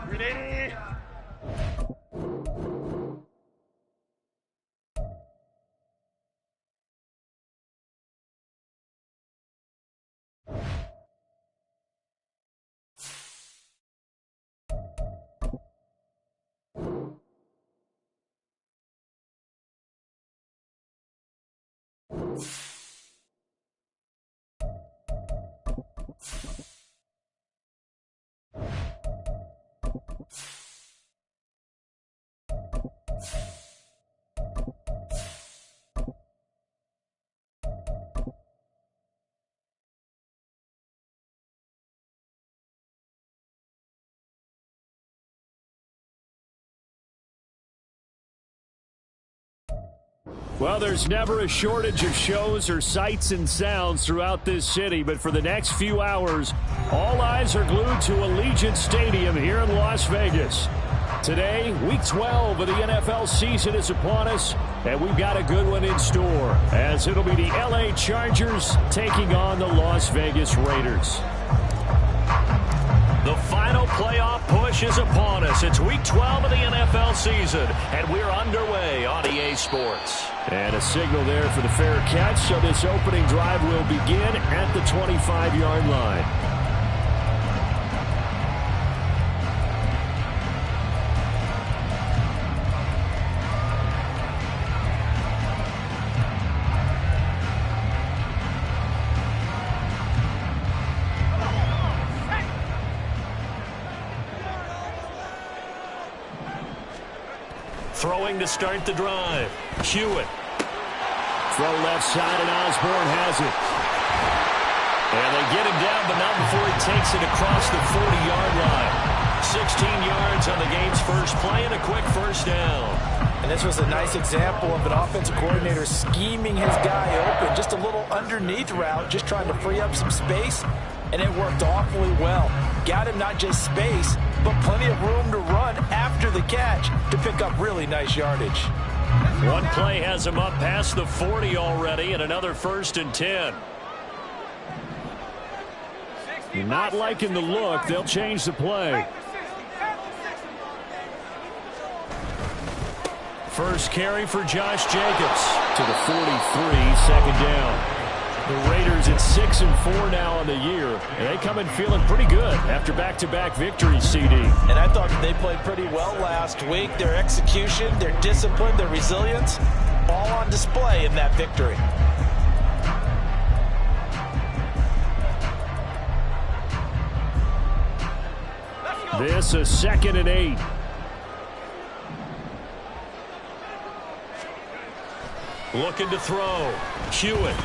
Ready? Well, there's never a shortage of shows or sights and sounds throughout this city, but for the next few hours, all eyes are glued to Allegiant Stadium here in Las Vegas. Today, Week 12 of the NFL season is upon us, and we've got a good one in store, as it'll be the LA Chargers taking on the Las Vegas Raiders. The final playoff push is upon us. It's Week 12 of the NFL season, and we're underway on EA Sports. And a signal there for the fair catch, so this opening drive will begin at the 25-yard line. Throwing to start the drive. Hewitt. Throw left side, and Osborne has it. And they get him down, but not before he takes it across the 40-yard line. 16 yards on the game's first play and a quick first down. And this was a nice example of an offensive coordinator scheming his guy open. Just a little underneath route, just trying to free up some space, and it worked awfully well. Got him not just space, but plenty of room to run after the catch to pick up really nice yardage. One play has him up past the 40 already, and another 1st and 10. You're not liking the look. They'll change the play. First carry for Josh Jacobs to the 43, second down. The Raiders at 6-4 now on the year, and they come in feeling pretty good after back-to-back victories, CD. And I thought they played pretty well last week. Their execution, their discipline, their resilience, all on display in that victory. This is 2nd and 8. Looking to throw. Hewitt.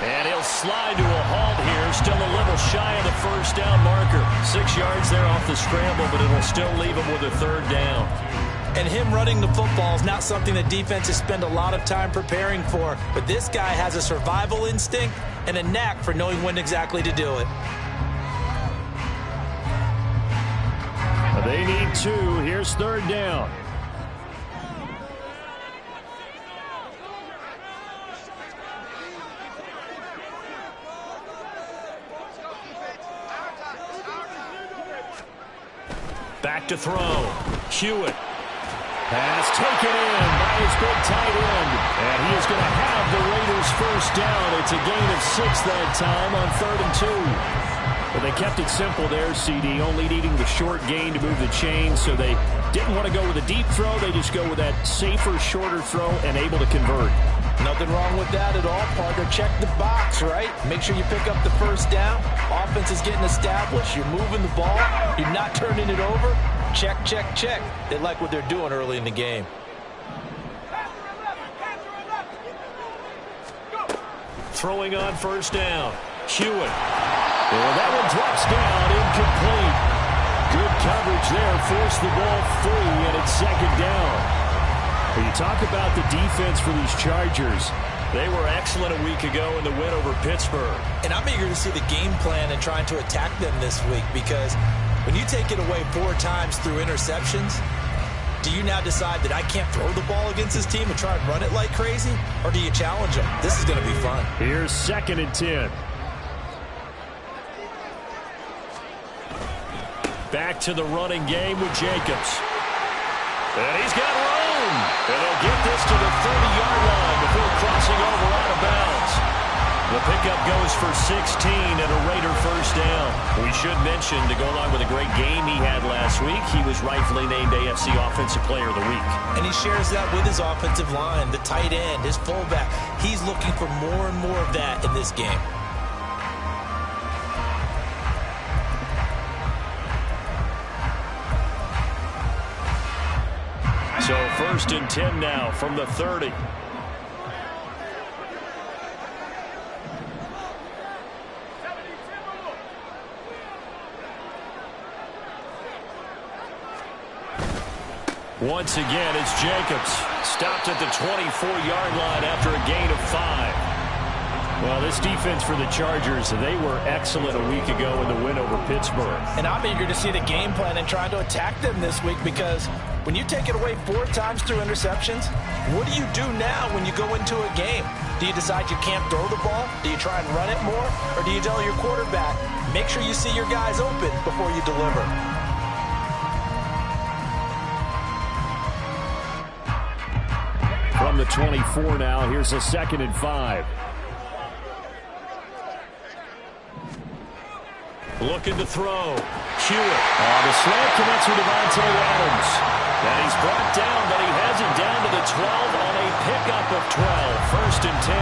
And he'll slide to a halt here. Still a little shy of the first down marker. 6 yards there off the scramble, but it'll still leave him with a 3rd down. And him running the football is not something that defenses spend a lot of time preparing for. But this guy has a survival instinct and a knack for knowing when exactly to do it. They need 2. Here's 3rd down. Back to throw. Hewitt. Pass taken in by his big tight end. And he is going to have the Raiders' first down. It's a gain of 6 that time on 3rd and 2. But they kept it simple there, CD, only needing the short gain to move the chain. So they didn't want to go with a deep throw. They just go with that safer, shorter throw and able to convert. Nothing wrong with that at all, partner. Check the box, right? Make sure you pick up the first down. Offense is getting established. You're moving the ball. You're not turning it over. Check, check, check. They like what they're doing early in the game. Throwing on first down. Hewitt. Well, that one drops down, incomplete. Good coverage there. Forced the ball free, and it's 2nd down. When you talk about the defense for these Chargers, they were excellent a week ago in the win over Pittsburgh. And I'm eager to see the game plan and trying to attack them this week, because when you take it away 4 times through interceptions, do you now decide that I can't throw the ball against this team and try and run it like crazy? Or do you challenge them? This is going to be fun. Here's 2nd and 10. back to the running game with Jacobs. And he's got room. And he'll get this to the 30-yard line before crossing over out of bounds. The pickup goes for 16 and a Raider first down. We should mention, to go along with a great game he had last week, he was rightfully named AFC Offensive Player of the Week. And he shares that with his offensive line, the tight end, his fullback. He's looking for more and more of that in this game. So 1st and 10 now from the 30. Once again, it's Jacobs. Stopped at the 24-yard line after a gain of 5. Well, this defense for the Chargers, they were excellent a week ago in the win over Pittsburgh. And I'm eager to see the game plan and try to attack them this week, because when you take it away 4 times through interceptions, what do you do now when you go into a game? Do you decide you can't throw the ball? Do you try and run it more? Or do you tell your quarterback, make sure you see your guys open before you deliver? From the 24 now, here's a 2nd and 5. Looking to throw. Hewitt. The slant connects with Devontae Adams. And he's brought down, but he has it down to the 12 on a pickup of 12. 1st and 10.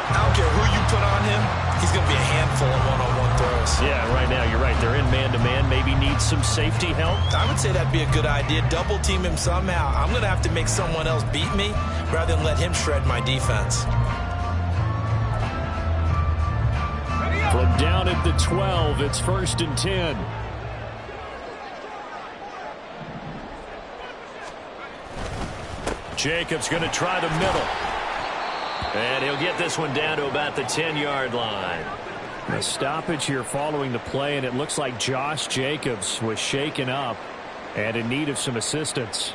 I don't care who you put on him, he's going to be a handful of one-on-one throws. Yeah, right now, you're right. They're in man-to-man. Maybe need some safety help. I would say that'd be a good idea. Double team him somehow. I'm going to have to make someone else beat me rather than let him shred my defense. From down at the 12, it's 1st and 10. Jacobs going to try the middle. And he'll get this one down to about the 10-yard line. A stoppage here following the play, and it looks like Josh Jacobs was shaken up and in need of some assistance.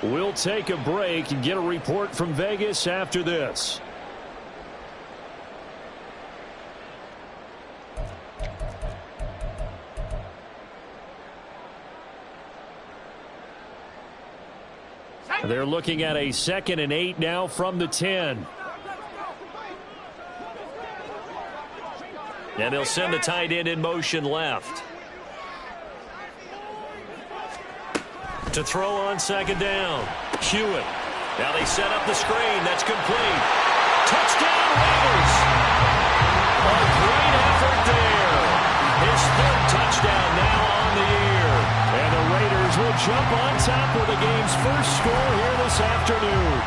We'll take a break and get a report from Vegas after this. They're looking at a 2nd and 8 now from the 10. And they'll send the tight end in motion left. To throw on 2nd down. Hewitt. Now they set up the screen. That's complete. Touchdown, Raiders. A great effort there. His 3rd touchdown now on the year. And the Raiders will jump on top with the game's first score here this afternoon.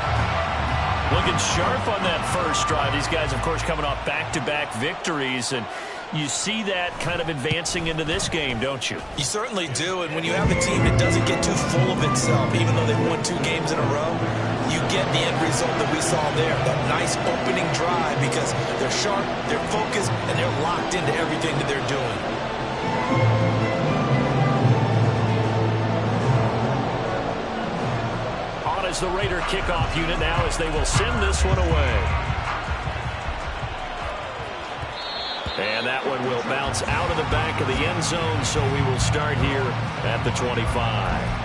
Looking sharp on that first drive. These guys, of course, coming off back-to-back victories, and you see that kind of advancing into this game, don't you? You certainly do, and when you have a team that doesn't get too full of itself, even though they've won 2 games in a row, you get the end result that we saw there, that nice opening drive, because they're sharp, they're focused, and they're locked into everything that they're doing. As the Raider kickoff unit now, as they will send this one away. And that one will bounce out of the back of the end zone, so we will start here at the 25.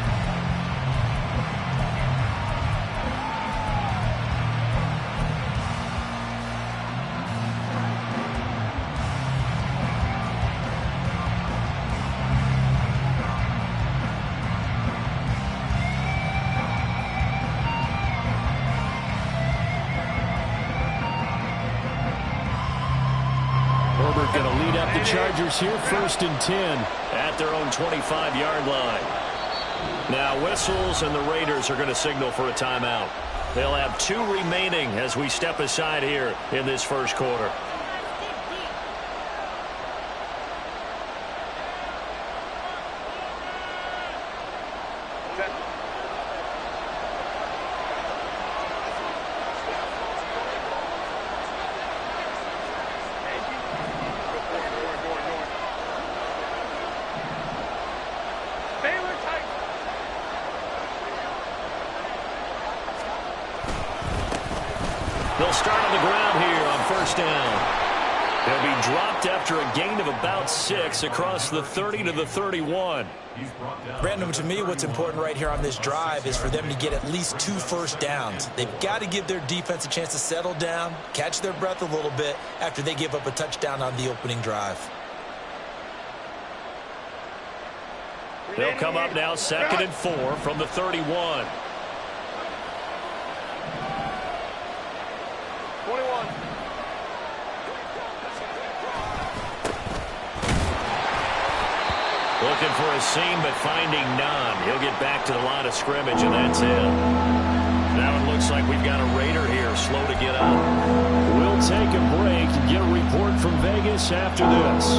Going to lead up the Chargers here, 1st and 10 at their own 25-yard line. Now whistles, and the Raiders are going to signal for a timeout. They'll have 2 remaining as we step aside here in this first quarter. They'll start on the ground here on 1st down. He'll be dropped after a gain of about 6 across the 30 to the 31. Brandon, to me, what's important right here on this drive is for them to get at least 2 first downs. They've got to give their defense a chance to settle down, catch their breath a little bit after they give up a touchdown on the opening drive. They'll come up now 2nd and 4 from the 31. 21. Looking for a seam, but finding none. He'll get back to the line of scrimmage, and that's it. Now it looks like we've got a Raider here, slow to get up. We'll take a break and get a report from Vegas after this.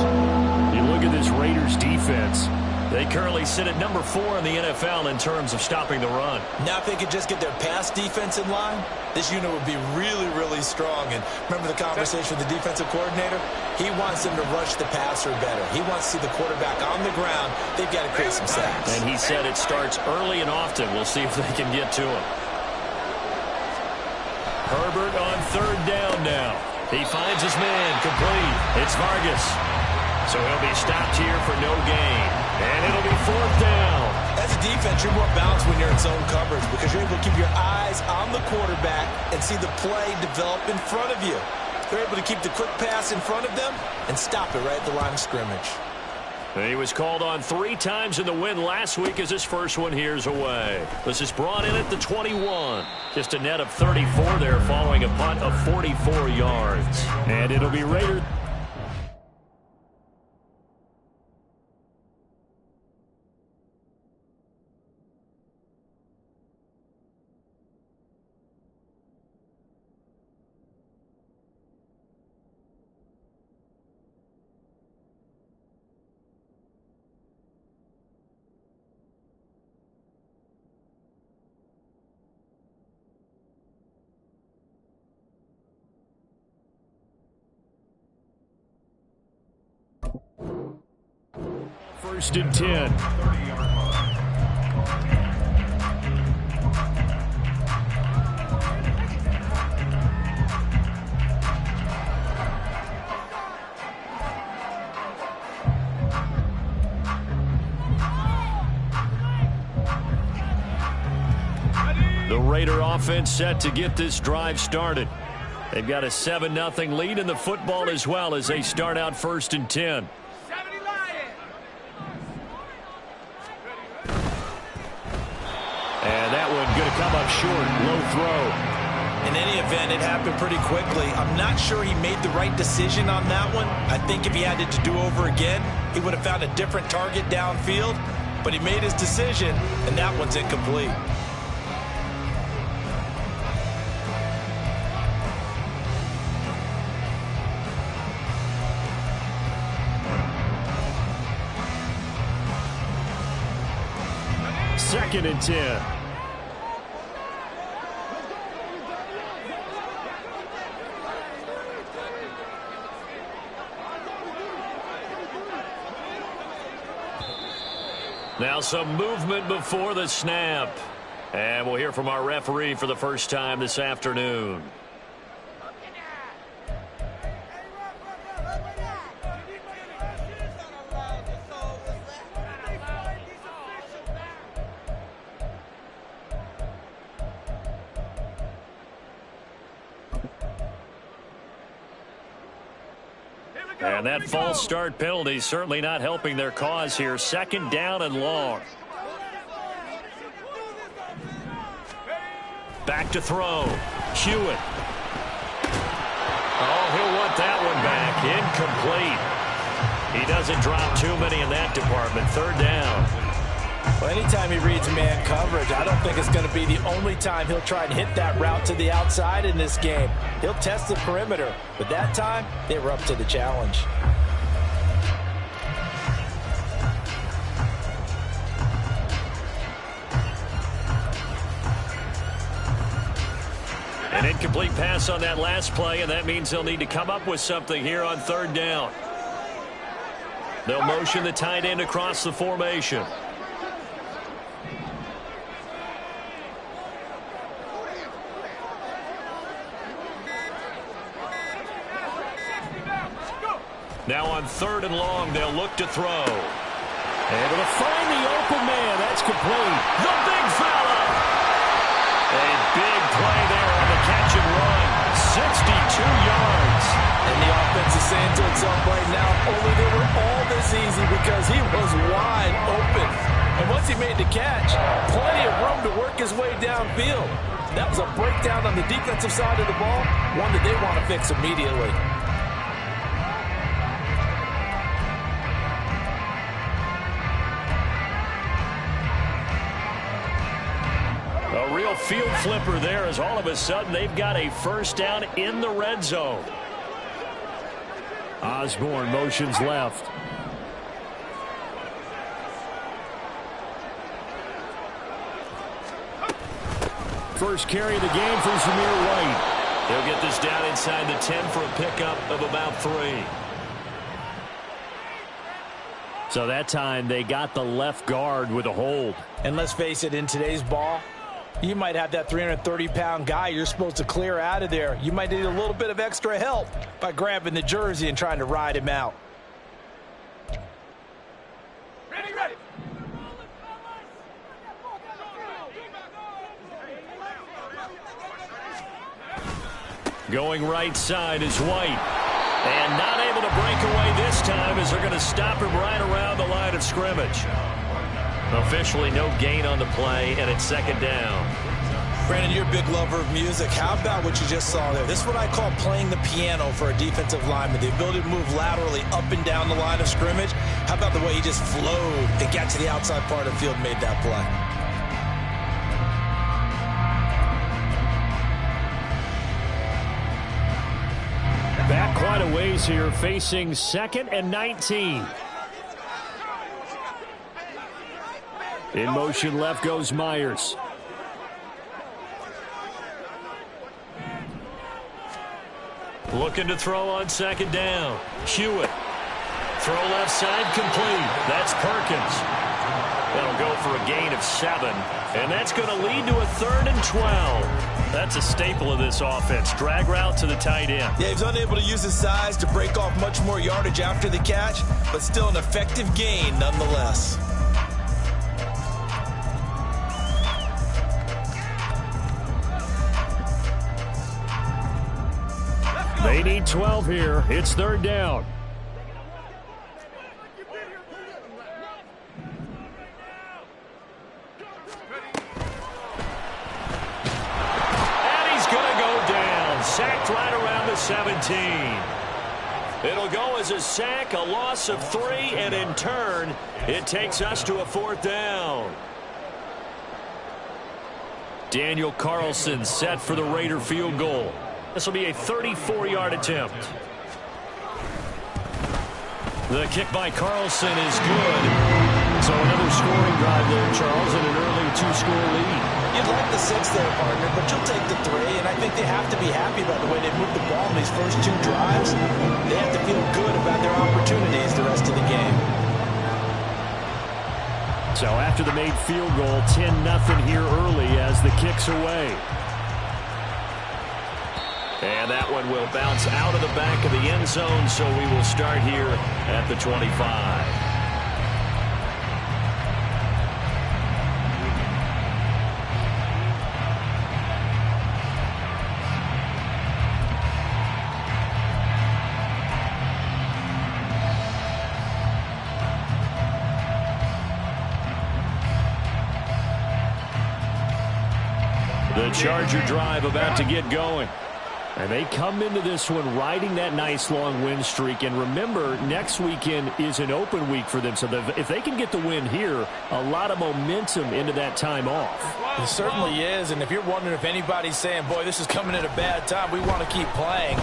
You look at this Raiders defense. They currently sit at number 4 in the NFL in terms of stopping the run. Now if they could just get their pass defense in line, this unit would be really, really strong. And remember the conversation with the defensive coordinator? He wants them to rush the passer better. He wants to see the quarterback on the ground. They've got to create some sacks. And he said it starts early and often. We'll see if they can get to him. Herbert on 3rd down now. He finds his man complete. It's Vargas. So he'll be stopped here for no gain. And it'll be 4th down. As a defense, you're more balanced when you're in zone coverage because you're able to keep your eyes on the quarterback and see the play develop in front of you. They're able to keep the quick pass in front of them and stop it right at the line of scrimmage. And he was called on 3 times in the win last week as his first one here's away. This is brought in at the 21. Just a net of 34 there following a punt of 44 yards. And it'll be Raiders. First and 10. The Raider offense set to get this drive started. They've got a 7-0 lead in the football as well as they start out 1st and 10. And that one going to come up short. Low throw. In any event, it happened pretty quickly. I'm not sure he made the right decision on that one. I think if he had it to do over again, he would have found a different target downfield. But he made his decision, and that one's incomplete. Second and 10. Now some movement before the snap. And we'll hear from our referee for the first time this afternoon. And that false start penalty certainly not helping their cause here. 2nd down and long. Back to throw. Hewitt. Oh, he'll want that one back. Incomplete. He doesn't drop too many in that department. 3rd down. Well, anytime he reads man coverage, I don't think it's going to be the only time he'll try and hit that route to the outside in this game. He'll test the perimeter, but that time, they were up to the challenge. An incomplete pass on that last play, and that means they'll need to come up with something here on 3rd down. They'll motion the tight end across the formation. Now on 3rd and long, they'll look to throw. Able to find the open man. That's complete. The big fella. A big play there on the catch and run. 62 yards. And the offense is saying to itself right now, only they were all this easy because he was wide open. And once he made the catch, plenty of room to work his way downfield. That was a breakdown on the defensive side of the ball, one that they want to fix immediately. A real field flipper there as all of a sudden they've got a first down in the red zone. Osborne motions left. First carry of the game for Zamir White. He'll get this down inside the 10 for a pickup of about 3. So that time they got the left guard with a hold. And let's face it, in today's ball, you might have that 330-pound guy you're supposed to clear out of there. You might need a little bit of extra help by grabbing the jersey and trying to ride him out. Ready. Going right side is White. And not able to break away this time as they're going to stop him right around the line of scrimmage. Officially no gain on the play, and it's 2nd down. Brandon, you're a big lover of music. How about what you just saw there? This is what I call playing the piano for a defensive lineman. The ability to move laterally up and down the line of scrimmage. How about the way he just flowed and got to the outside part of the field and made that play? Back quite a ways here, facing 2nd and 19. In motion left goes Myers. Looking to throw on 2nd down. Hewitt. Throw left side complete. That's Perkins. That'll go for a gain of 7. And that's going to lead to a 3rd and 12. That's a staple of this offense. Drag route to the tight end. Yeah, he's unable to use his size to break off much more yardage after the catch, but still an effective gain nonetheless. They need 12 here. It's 3rd down. Sacked right around the 17. It'll go as a sack, a loss of 3, and in turn, it takes us to a 4th down. Daniel Carlson set for the Raider field goal. This will be a 34-yard attempt. The kick by Carlson is good. So another scoring drive there, Charles, and an early 2-score lead. You'd like the 6 there, partner, but you'll take the 3, and I think they have to be happy about the way they moved the ball in these first 2 drives. They have to feel good about their opportunities the rest of the game. So after the made field goal, 10-0 here early as the kick's away. And that one will bounce out of the back of the end zone, so we will start here at the 25. The Charger drive about to get going. And they come into this one riding that nice long win streak. And remember, next weekend is an open week for them. So if they can get the win here, a lot of momentum into that time off. It certainly is. And if you're wondering if anybody's saying, boy, this is coming at a bad time, we want to keep playing,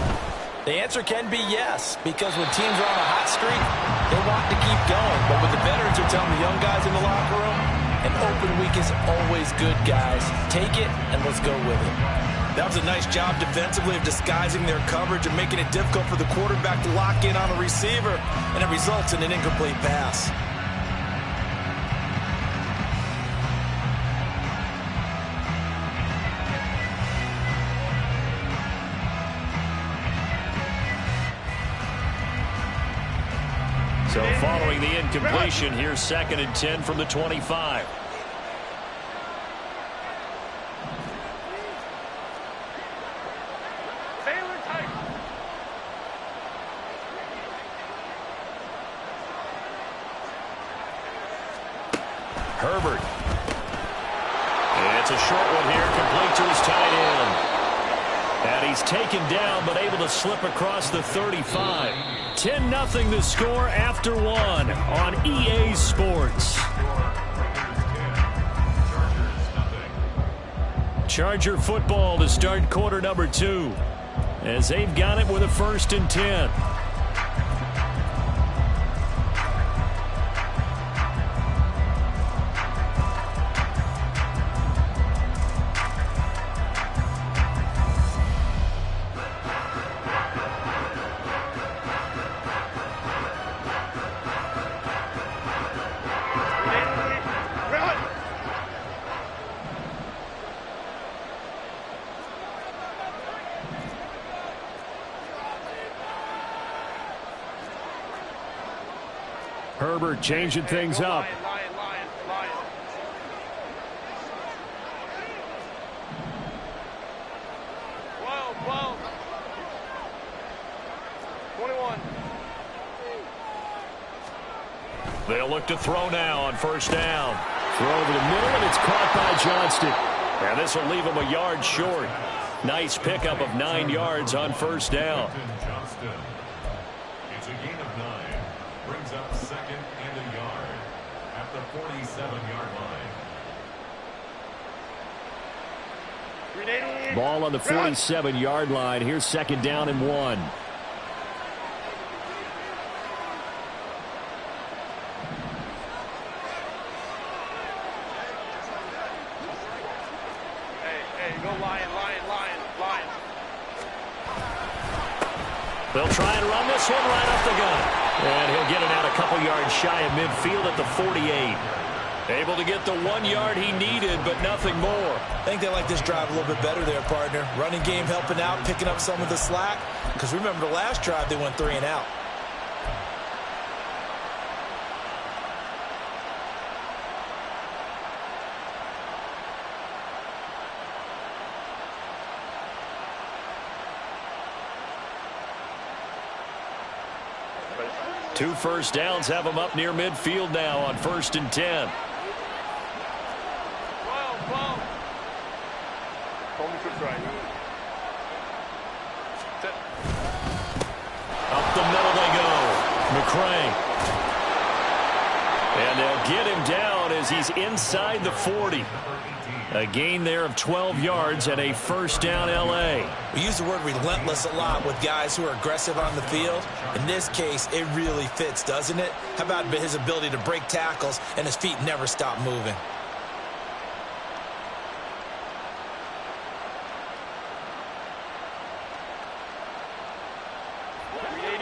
the answer can be yes. Because when teams are on a hot streak, they want to keep going. But what the veterans are telling the young guys in the locker room, an open week is always good, guys. Take it and let's go with it. That was a nice job defensively of disguising their coverage and making it difficult for the quarterback to lock in on a receiver, and it results in an incomplete pass. So following the incompletion, here's 2nd and 10 from the 25. Herbert. It's a short one here, complete to his tight end. And he's taken down, but able to slip across the 35. 10-0 the score after one on EA Sports. Charger football to start quarter number 2, as they've got it with a 1st and 10. Herbert changing things up. Lion. 12. 21. They'll look to throw now on 1st down. Throw over the middle, and it's caught by Johnston. And this will leave him a yard short. Nice pickup of 9 yards on 1st down. It's a gain of 9. Brings up 2nd and a yard at the 47-yard line. Ball on the 47-yard line. Here's 2nd down and 1. Hey, go Lion. They'll try and run this one right off the gun. And he'll get it out a couple yards shy of midfield at the 48. Able to get the 1 yard he needed, but nothing more. I think they like this drive a little bit better there, partner. Running game helping out, picking up some of the slack. Because remember the last drive, they went 3 and out. Two 1st downs have him up near midfield now on 1st and 10. 12. Hold me to right. Up the middle they go. McCray. And they'll get him down as he's inside the 40. A gain there of 12 yards and a 1st down L.A. We use the word relentless a lot with guys who are aggressive on the field. In this case, it really fits, doesn't it? How about his ability to break tackles and his feet never stop moving?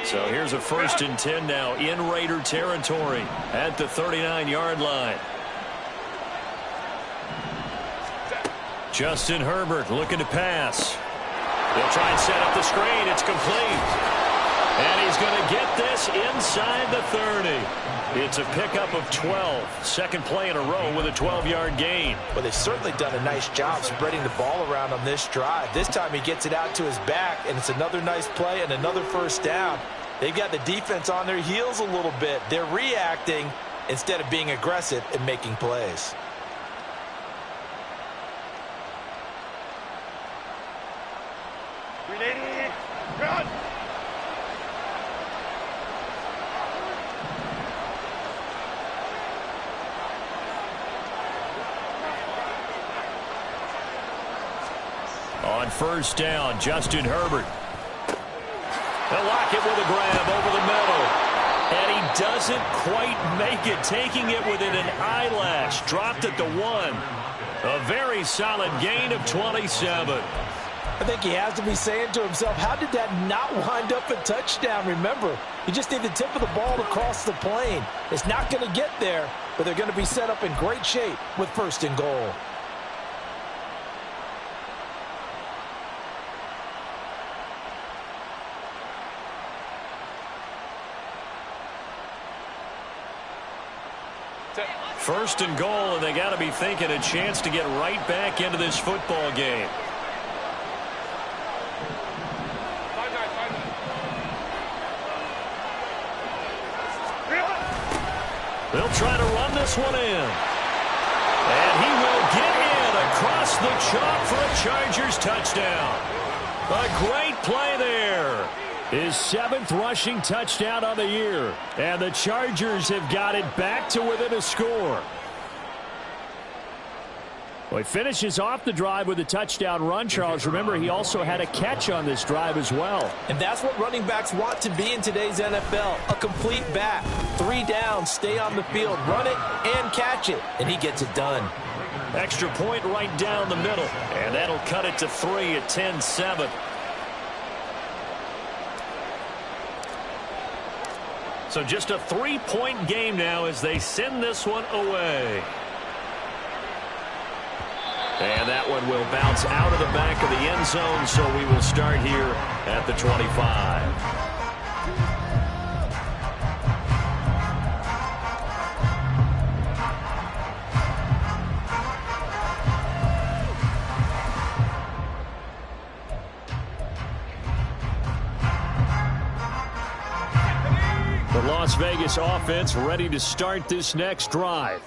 So here's a 1st and 10 now in Raider territory at the 39-yard line. Justin Herbert looking to pass. They'll try and set up the screen. It's complete. And he's going to get this inside the 30. It's a pickup of 12. Second play in a row with a 12-yard gain. Well, they've certainly done a nice job spreading the ball around on this drive. This time he gets it out to his back, and it's another nice play and another 1st down. They've got the defense on their heels a little bit. They're reacting instead of being aggressive and making plays. Run! On 1st down, Justin Herbert. They'll lock it with a grab over the middle. And he doesn't quite make it, taking it within an eyelash. Dropped at the 1. A very solid gain of 27. I think he has to be saying to himself, how did that not wind up a touchdown? Remember, you just need the tip of the ball to cross the plane. It's not going to get there, but they're going to be set up in great shape with 1st and goal. First and goal, and they got to be thinking a chance to get right back into this football game. They'll try to run this one in. And he will get in across the chalk for a Chargers touchdown. A great play there. His 7th rushing touchdown on the year. And the Chargers have got it back to within a score. Well, he finishes off the drive with a touchdown run, Charles. Remember, he also had a catch on this drive as well. And that's what running backs want to be in today's NFL. A complete back. 3 down, stay on the field, run it, and catch it. And he gets it done. Extra point right down the middle. And that'll cut it to 3 at 10-7. So just a 3-point game now as they send this one away. And that one will bounce out of the back of the end zone, so we will start here at the 25. The Las Vegas offense ready to start this next drive.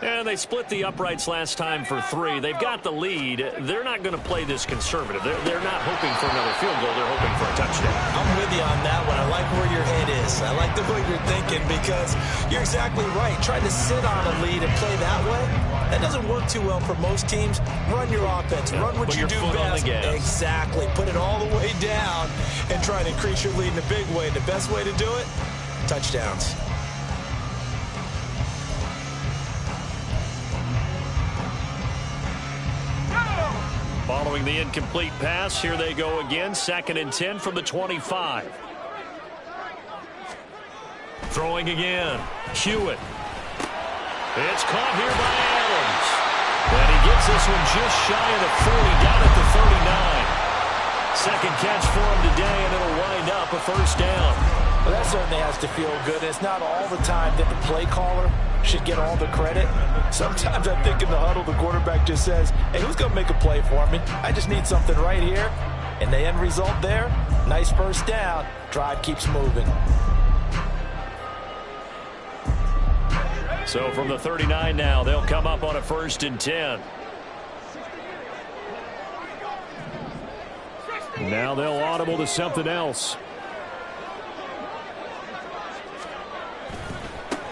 And they split the uprights last time for 3. They've got the lead. They're not going to play this conservative. They're not hoping for another field goal. They're hoping for a touchdown. I'm with you on that one. I like where your head is. I like the way you're thinking because you're exactly right. Trying to sit on a lead and play that way, that doesn't work too well for most teams. Run your offense. Run what you do best. Exactly. Put it all the way down and try to increase your lead in a big way. The best way to do it, touchdowns. Following the incomplete pass, here they go again. 2nd and 10 from the 25. Throwing again. Hewitt. It's caught here by Adams. And he gets this one just shy of the 40, down at the 39. Second catch for him today, and it'll wind up a first down. Well, that certainly has to feel good. It's not all the time that the play caller should get all the credit. Sometimes I think in the huddle, the quarterback just says, hey, who's going to make a play for me? I just need something right here. And the end result there, nice first down. Drive keeps moving. So from the 39 now, they'll come up on a 1st and 10. Now they'll audible to something else.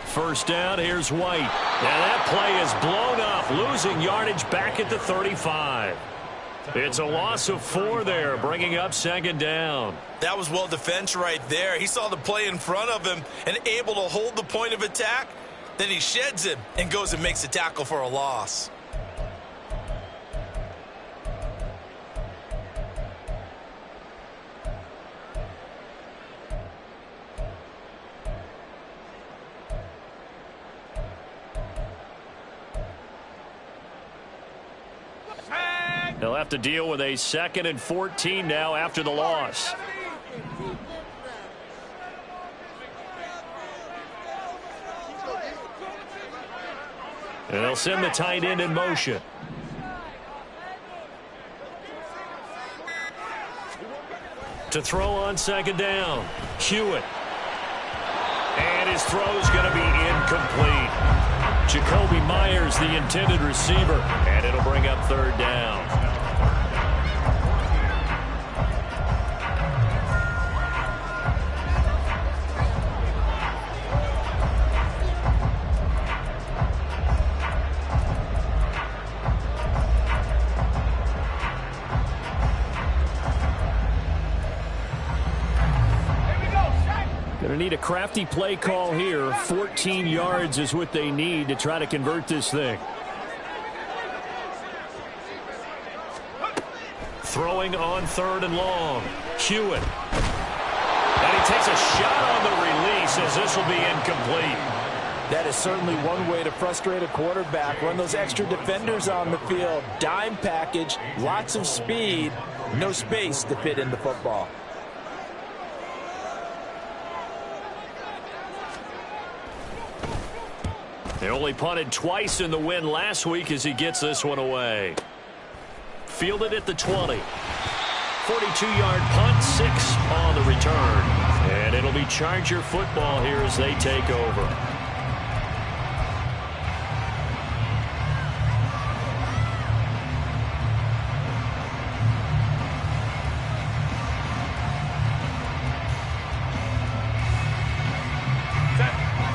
First down, here's White. And that play is blown up, losing yardage back at the 35. It's a loss of 4 there, bringing up 2nd down. That was well defense right there. He saw the play in front of him and able to hold the point of attack. Then he sheds him and goes and makes a tackle for a loss. They'll have to deal with a 2nd and 14 now after the loss. And they'll send the tight end in motion. To throw on 2nd down, Hewitt. And his throw's going to be incomplete. Jacoby Myers, the intended receiver, and it'll bring up 3rd down. Going to need a crafty play call here. 14 yards is what they need to try to convert this thing. Throwing on 3rd and long. Hewitt. And he takes a shot on the release as this will be incomplete. That is certainly one way to frustrate a quarterback. Run those extra defenders on the field. Dime package, lots of speed, no space to fit in the football. They only punted twice in the win last week as he gets this one away. Fielded at the 20. 42-yard punt, 6 on the return. And it'll be Charger football here as they take over.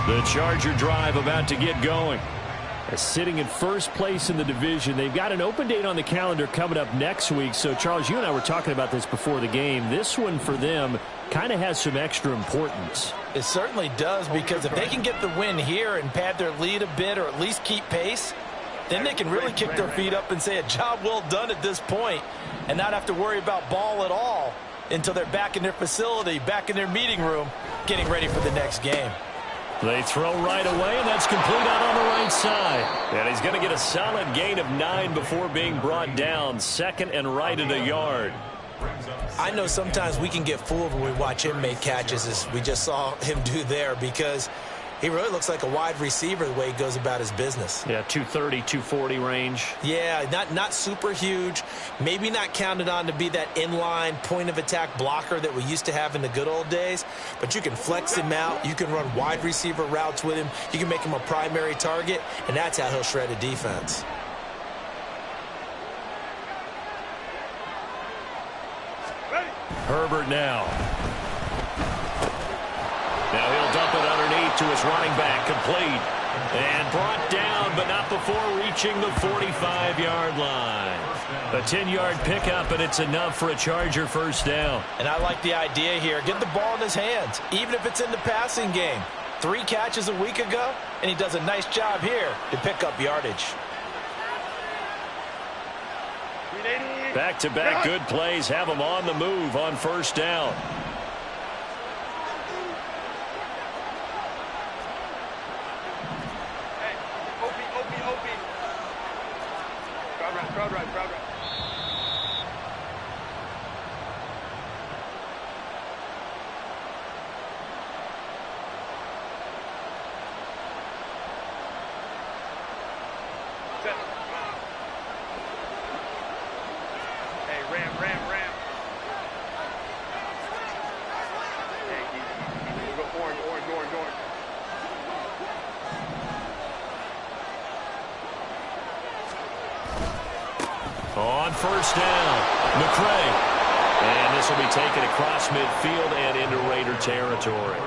The Charger drive about to get going. Sitting in first place in the division. They've got an open date on the calendar coming up next week. So, Charles, you and I were talking about this before the game. This one for them kind of has some extra importance. It certainly does, because if they can get the win here and pad their lead a bit or at least keep pace, then they can really kick their feet up and say a job well done at this point and not have to worry about ball at all until they're back in their facility, back in their meeting room, getting ready for the next game. They throw right away, and that's complete out on the right side. And he's going to get a solid gain of 9 before being brought down. Second and right at a yard. I know sometimes we can get fooled when we watch him make catches, as we just saw him do there, because he really looks like a wide receiver the way he goes about his business. Yeah, 230, 240 range. Yeah, not super huge. Maybe not counted on to be that inline point-of-attack blocker that we used to have in the good old days. But you can flex him out. You can run wide receiver routes with him. You can make him a primary target, and that's how he'll shred a defense. Herbert now. Now he'll dump it underneath to his running back, complete. And brought down, but not before reaching the 45-yard line. A 10-yard pickup, and it's enough for a Charger first down. And I like the idea here. Get the ball in his hands, even if it's in the passing game. 3 catches a week ago, and he does a nice job here to pick up yardage. Back-to-back good plays have him on the move on first down. Crowd right. Hey, ram. Hey, go orange. On first down, McCray. And this will be taken across midfield and into Raider territory.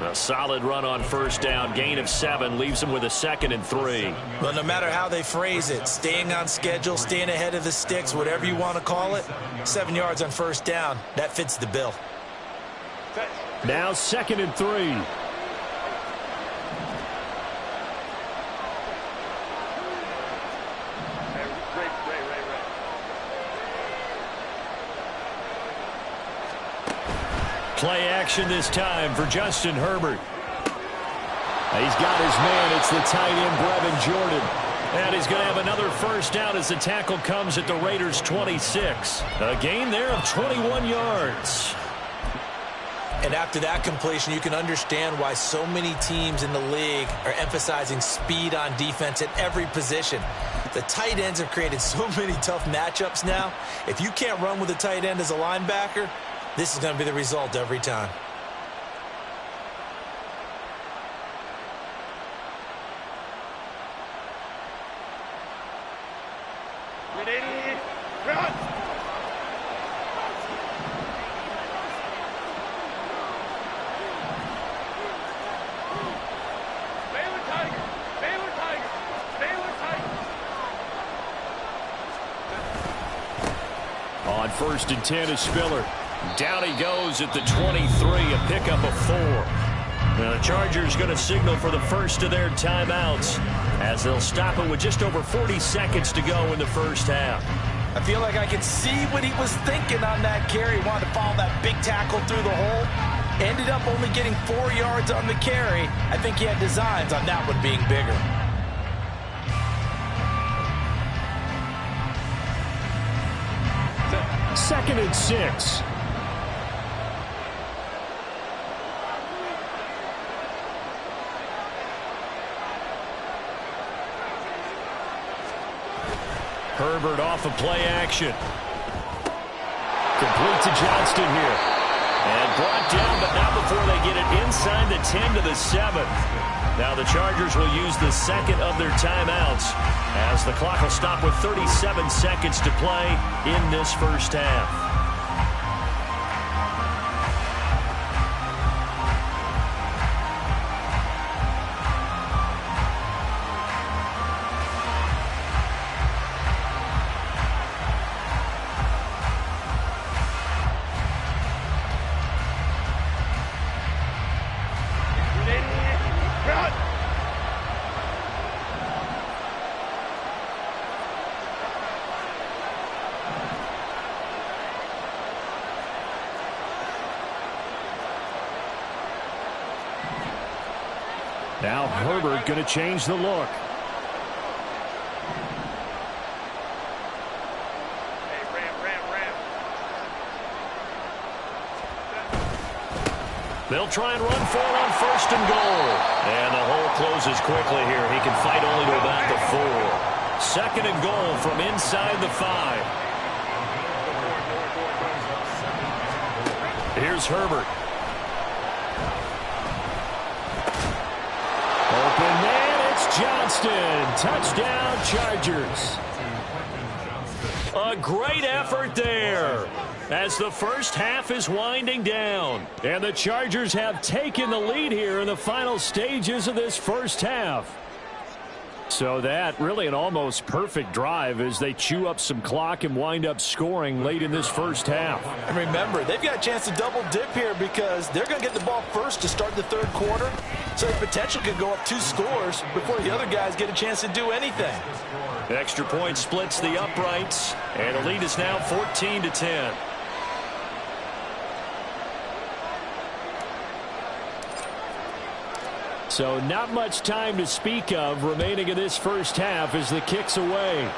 A solid run on first down, gain of 7, leaves him with a 2nd and 3. Well, no matter how they phrase it, staying on schedule, staying ahead of the sticks, whatever you want to call it, 7 yards on first down, that fits the bill. Now 2nd and 3. Play action this time for Justin Herbert. He's got his man. It's the tight end, Brevin Jordan. And he's going to have another first down as the tackle comes at the Raiders' 26. A gain there of 21 yards. And after that completion, you can understand why so many teams in the league are emphasizing speed on defense at every position. The tight ends have created so many tough matchups now. If you can't run with a tight end as a linebacker, this is going to be the result every time. Run! On 1st and 10 is Spiller. Down he goes at the 23, a pickup of 4. Now the Chargers going to signal for the first of their timeouts as they'll stop it with just over 40 seconds to go in the first half. I feel like I can see what he was thinking on that carry. He wanted to follow that big tackle through the hole. Ended up only getting 4 yards on the carry. I think he had designs on that one being bigger. Second and 6. Herbert off of play action. Complete to Johnston here. And brought down, but not before they get it inside the 10 to the 7. Now the Chargers will use the second of their timeouts as the clock will stop with 37 seconds to play in this first half. Now Herbert going to change the look. Hey, ram. They'll try and run for it on first and goal. And the hole closes quickly here. He can fight only to about the 4. Second and goal from inside the 5. Here's Herbert. Open man, it's Johnston. Touchdown, Chargers. A great effort there as the first half is winding down. And the Chargers have taken the lead here in the final stages of this first half. So that really an almost perfect drive as they chew up some clock and wind up scoring late in this first half. And remember, they've got a chance to double dip here because they're going to get the ball first to start the third quarter. So the potential could go up 2 scores before the other guys get a chance to do anything. Extra point splits the uprights, and the lead is now 14-10. So not much time to speak of remaining in this first half as the kick's away.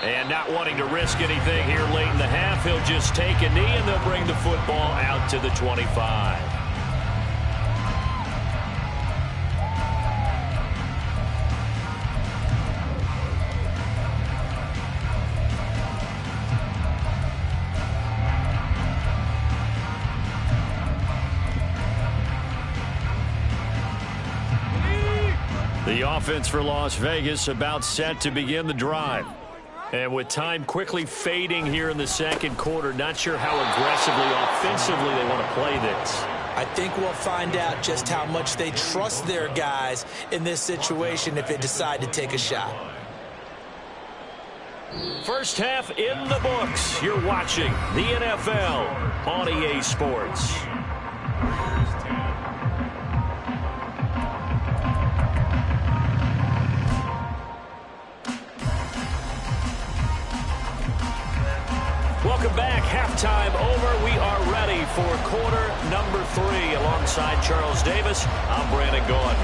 And not wanting to risk anything here late in the half, he'll just take a knee and they'll bring the football out to the 25. The offense for Las Vegas about set to begin the drive. And with time quickly fading here in the second quarter, not sure how aggressively, offensively they want to play this. I think we'll find out just how much they trust their guys in this situation if they decide to take a shot. First half in the books. You're watching the NFL on EA Sports. Welcome back. Halftime over. We are ready for quarter number 3. Alongside Charles Davis, I'm Brandon Gaudin.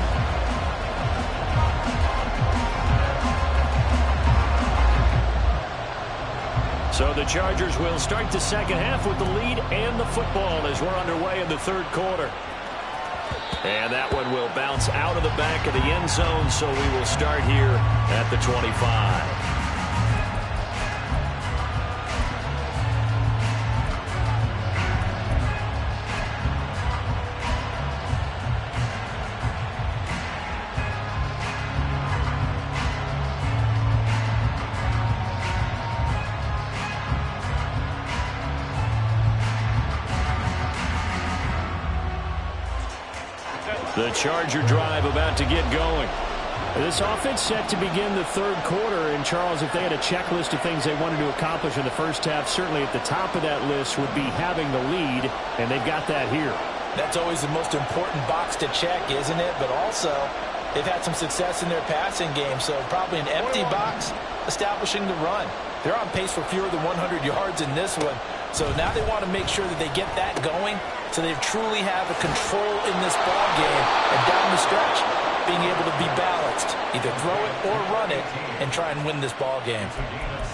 So the Chargers will start the second half with the lead and the football as we're underway in the third quarter. And that one will bounce out of the back of the end zone, so we will start here at the 25. The Charger drive about to get going. This offense set to begin the third quarter. And, Charles, if they had a checklist of things they wanted to accomplish in the first half, certainly at the top of that list would be having the lead, and they've got that here. That's always the most important box to check, isn't it? But also, they've had some success in their passing game, so probably an empty box establishing the run. They're on pace for fewer than 100 yards in this one. So now they want to make sure that they get that going so they truly have a control in this ball game. And down the stretch, being able to be balanced, either throw it or run it, and try and win this ball game.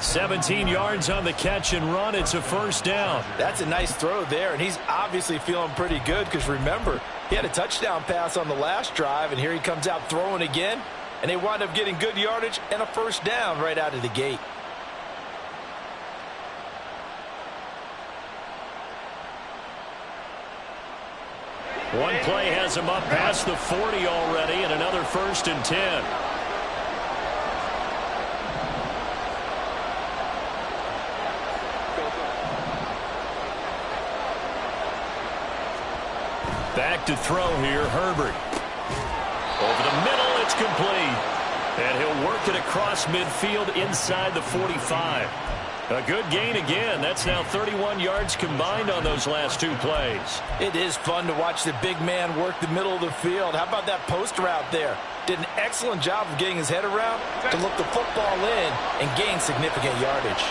17 yards on the catch and run. It's a first down. That's a nice throw there, and he's obviously feeling pretty good because, remember, he had a touchdown pass on the last drive, and here he comes out throwing again. and they wind up getting good yardage and a first down right out of the gate. One play has him up past the 40 already, and another 1st and 10. Back to throw here, Herbert. Over the middle, it's complete. And he'll work it across midfield inside the 45. A good gain again. That's now 31 yards combined on those last 2 plays. It is fun to watch the big man work the middle of the field. How about that post route there? Did an excellent job of getting his head around to look the football in and gain significant yardage.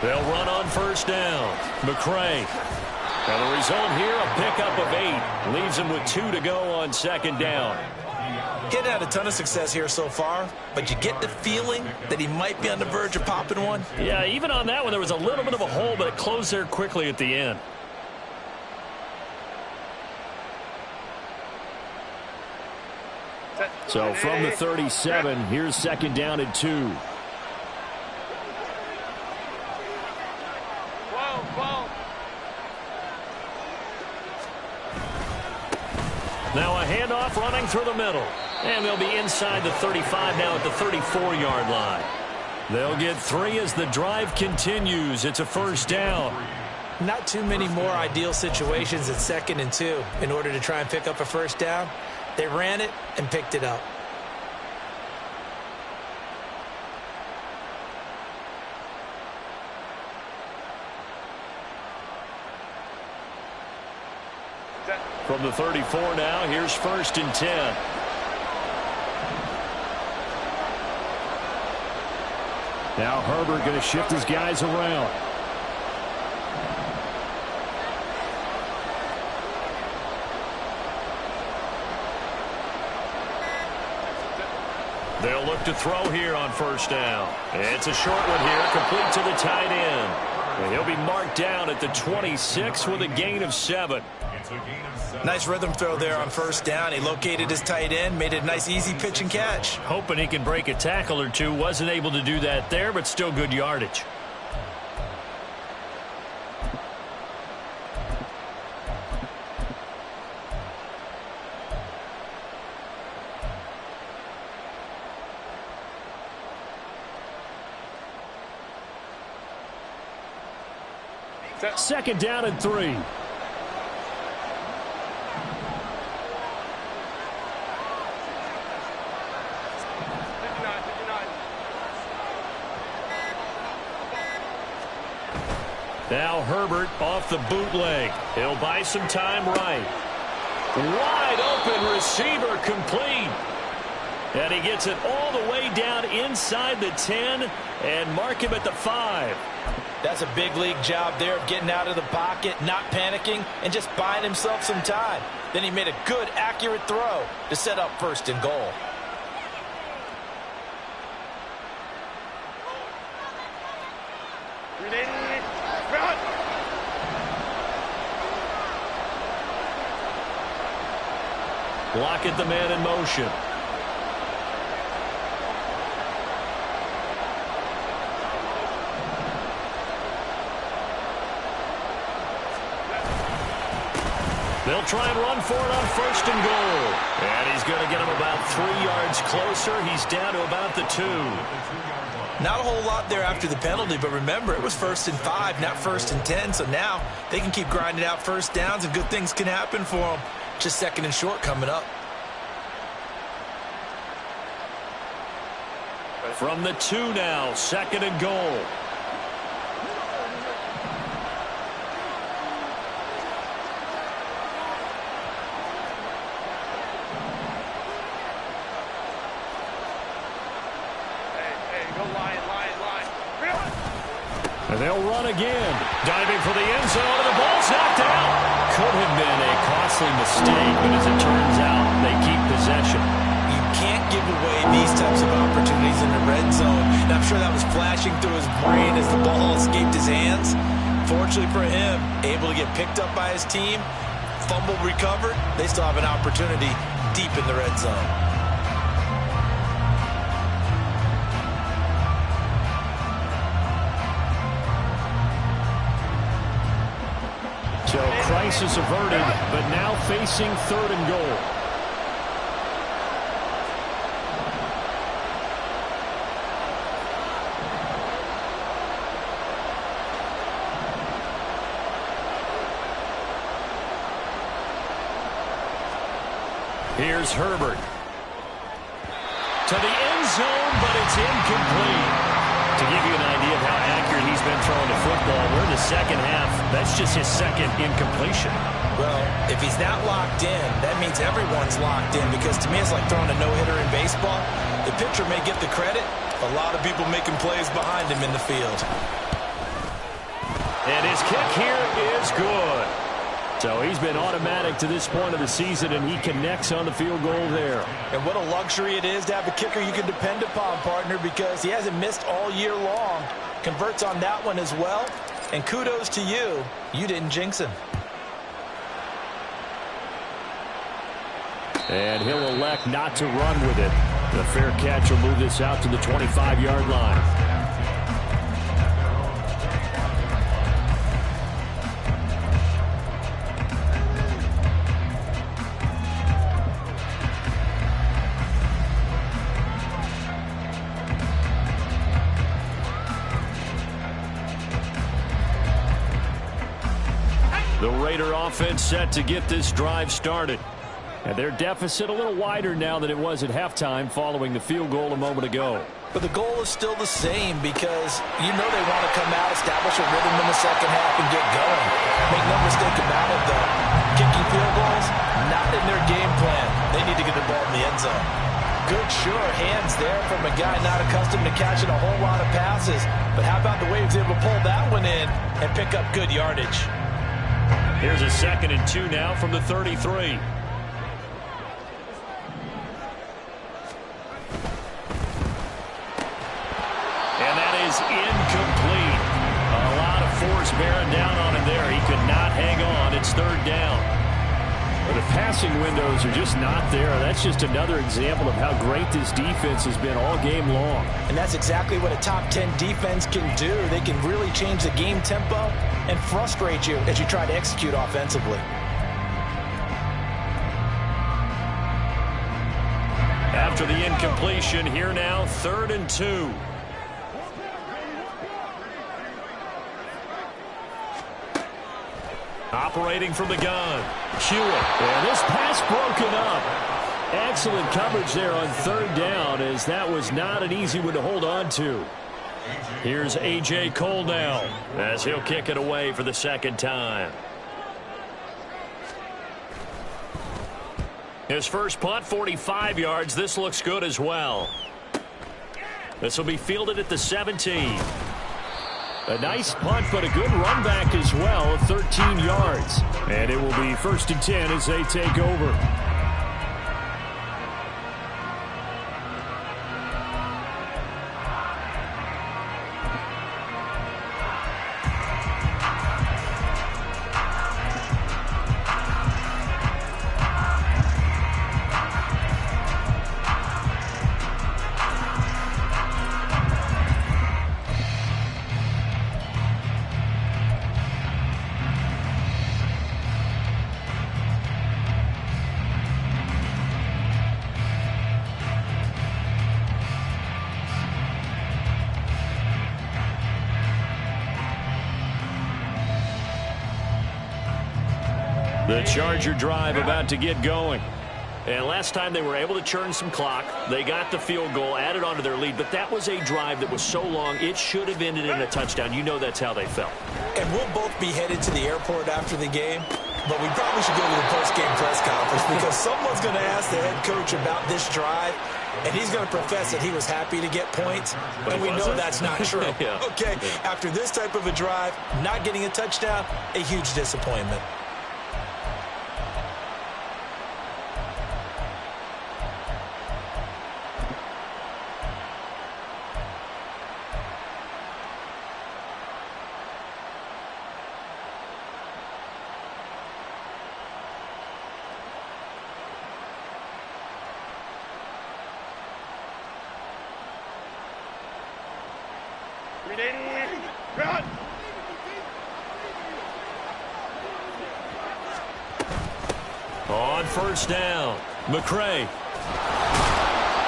They'll run on first down. McCray. And the result here, a pickup of 8. Leaves him with 2 to go on 2nd down. He hadn't had a ton of success here so far, but you get the feeling that he might be on the verge of popping one. Yeah, even on that one, there was a little bit of a hole, but it closed there quickly at the end. So from the 37, here's 2nd down and 2. Now a handoff running through the middle. And they'll be inside the 35 now at the 34-yard line. They'll get 3 as the drive continues. It's a first down. Not too many more ideal situations at 2nd and 2 in order to try and pick up a first down. They ran it and picked it up. From the 34 now, here's 1st and 10. Now Herbert going to shift his guys around. They'll look to throw here on first down. It's a short one here, complete to the tight end. And he'll be marked down at the 26 with a gain of 7. Nice rhythm throw there on first down. He located his tight end, made it a nice easy pitch and catch. Hoping he can break a tackle or two. Wasn't able to do that there, but still good yardage. Second down and 3. Now Herbert off the bootleg. He'll buy some time right. Wide open receiver complete. And he gets it all the way down inside the 10 and mark him at the 5. That's a big league job there of getting out of the pocket, not panicking, and just buying himself some time. Then he made a good, accurate throw to set up 1st and goal. Block at the man in motion. They'll try and run for it on 1st and goal. And he's going to get him about 3 yards closer. He's down to about the 2. Not a whole lot there after the penalty, but remember, it was 1st and 5, not 1st and 10. So now they can keep grinding out first downs, and good things can happen for them. Just 2nd and short coming up. From the 2 now, 2nd and goal. And they'll run again. Diving for the end zone, and the ball's knocked out. Could have been a costly mistake, but as it turns out, they keep possession. You can't give away these types of opportunities in the red zone. And I'm sure that was flashing through his brain as the ball escaped his hands. Fortunately for him, able to get picked up by his team, fumble recovered. They still have an opportunity deep in the red zone. So crisis averted, but now facing 3rd and goal. Here's Herbert. To the end zone, but it's incomplete. To give you an idea of how accurate he's been throwing the football, we're in the second half. That's just his second incompletion. Well, if he's not locked in, that means everyone's locked in, because to me it's like throwing a no-hitter in baseball. The pitcher may get the credit. A lot of people making plays behind him in the field. And his kick here is good. So he's been automatic to this point of the season, and he connects on the field goal there. And what a luxury it is to have a kicker you can depend upon, partner, because he hasn't missed all year long. Converts on that one as well. And kudos to you. You didn't jinx him. And he'll elect not to run with it. The fair catch will move this out to the 25-yard line. The Raider offense set to get this drive started. And their deficit a little wider now than it was at halftime following the field goal a moment ago. But the goal is still the same, because you know they want to come out, establish a rhythm in the second half, and get going. Make no mistake about it, though. Kicking field goals, not in their game plan. They need to get the ball in the end zone. Good, sure hands there from a guy not accustomed to catching a whole lot of passes. But how about the way he was able to pull that one in and pick up good yardage? Here's a 2nd and 2 now from the 33. And that is incomplete. A lot of force bearing down on him there. He could not hang on. It's 3rd down. But the passing windows are just not there. That's just another example of how great this defense has been all game long. And that's exactly what a top 10 defense can do. They can really change the game tempo and frustrate you as you try to execute offensively. After the incompletion, here now, 3rd and 2. Operating from the gun, Hewitt. And this pass broken up. Excellent coverage there on 3rd down, as that was not an easy one to hold on to. Here's A.J. Cole now, as he'll kick it away for the 2nd time. His first punt, 45 yards. This looks good as well. This will be fielded at the 17. A nice punt, but a good run back as well, 13 yards. And it will be 1st and 10 as they take over. The Charger drive about to get going. And last time they were able to churn some clock. They got the field goal, added on to their lead, but that was a drive that was so long, it should have ended in a touchdown. You know that's how they felt. And we'll both be headed to the airport after the game, but we probably should go to the post-game press conference, because someone's going to ask the head coach about this drive, and he's going to profess that he was happy to get points, and we know that's not true. Yeah. Okay, after this type of a drive, not getting a touchdown, a huge disappointment. Run! On first down, McCray.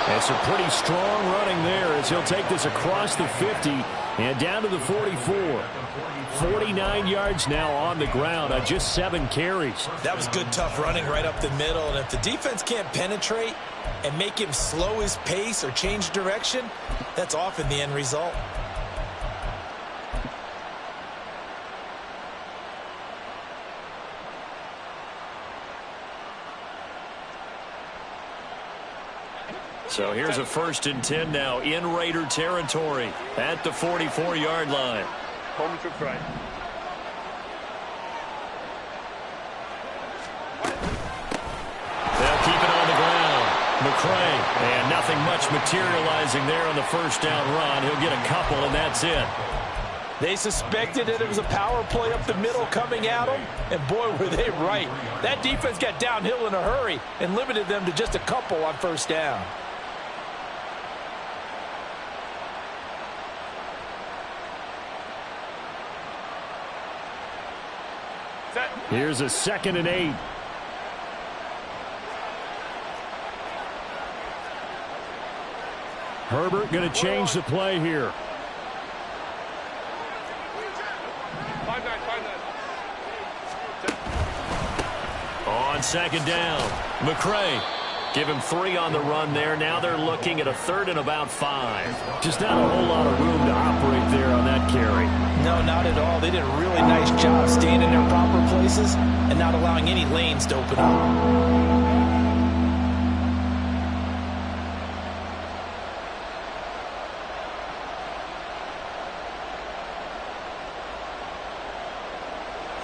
And some pretty strong running there as he'll take this across the 50 and down to the 44. 49 yards now on the ground on just 7 carries. That was good, tough running right up the middle. And if the defense can't penetrate and make him slow his pace or change direction, that's often the end result. So here's a 1st and 10 now in Raider territory at the 44-yard line. Home to right. They'll keep it on the ground. McCray, and nothing much materializing there on the first down run. He'll get a couple, and that's it. They suspected that it was a power play up the middle coming at them, and boy, were they right. That defense got downhill in a hurry and limited them to just a couple on first down. Here's a 2nd and 8. Herbert going to change the play here. 5-9. On 2nd down, McCray. Give him 3 on the run there. Now they're looking at a 3rd and about 5. Just not a whole lot of room to operate there on that carry. No, not at all. They did a really nice job staying in their proper places and not allowing any lanes to open up.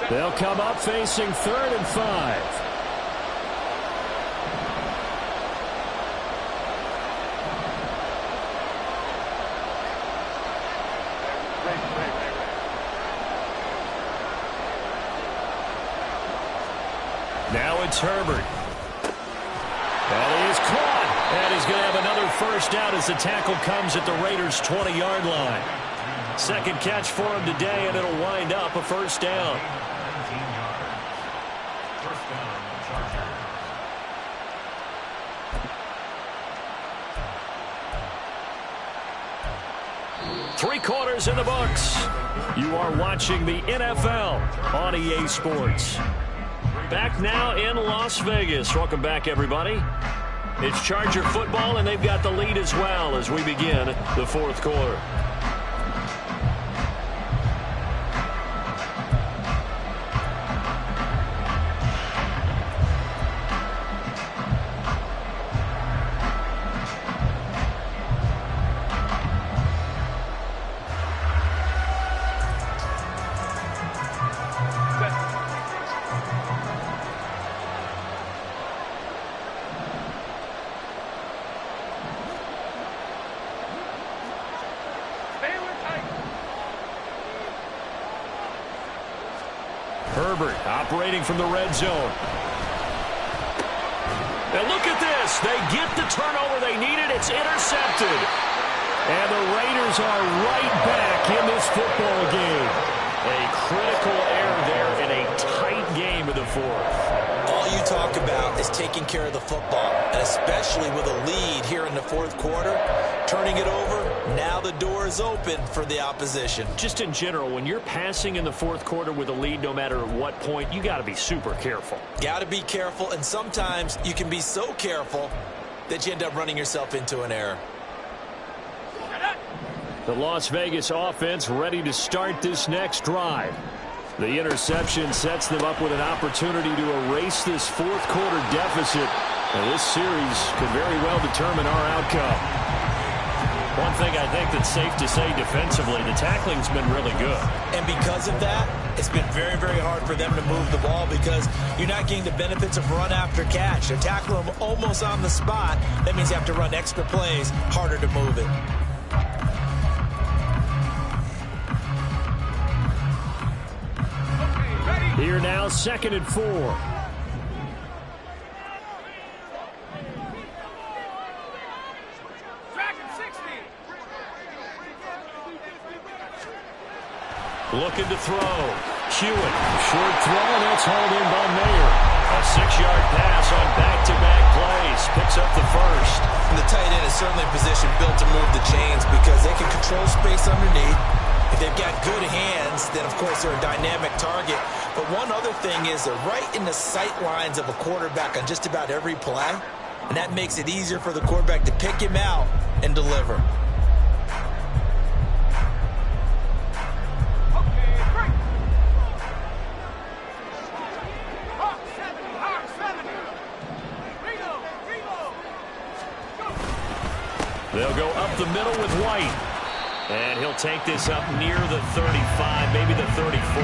They'll come up facing 3rd and 5. Now it's Herbert. That is caught. And he's going to have another first down as the tackle comes at the Raiders' 20-yard line. 2nd catch for him today, and it'll wind up a first down. First down, Chargers. 3 quarters in the books. You are watching the NFL on EA Sports. Back now in Las Vegas. Welcome back, everybody. It's Charger football, and they've got the lead as well as we begin the 4th quarter. Herbert operating from the red zone. And look at this. They get the turnover they needed. It's intercepted. And the Raiders are right back in this football game. A critical error there in a tight game of the 4th. All you talk about is taking care of the football, and especially with a lead here in the 4th quarter, turning it over, now the door is open for the opposition. Just in general, when you're passing in the 4th quarter with a lead, no matter what point, you got to be super careful. Got to be careful, and sometimes you can be so careful that you end up running yourself into an error. The Las Vegas offense ready to start this next drive. The interception sets them up with an opportunity to erase this 4th quarter deficit. And this series could very well determine our outcome. One thing I think that's safe to say defensively, the tackling's been really good. And because of that, it's been very, very hard for them to move the ball because you're not getting the benefits of run after catch. They're tackling them almost on the spot. That means you have to run extra plays, harder to move it. Here now, 2nd and 4. Looking to throw. Hewitt. Short throw, and that's hauled in by Mayer. A 6-yard pass on back-to-back plays. Picks up the first. And the tight end is certainly a position built to move the chains because they can control space underneath. If they've got good hands, then of course they're a dynamic target. But one other thing is they're right in the sight lines of a quarterback on just about every play. And that makes it easier for the quarterback to pick him out and deliver. They'll go up the middle with White. And he'll take this up near the 35, maybe the 34.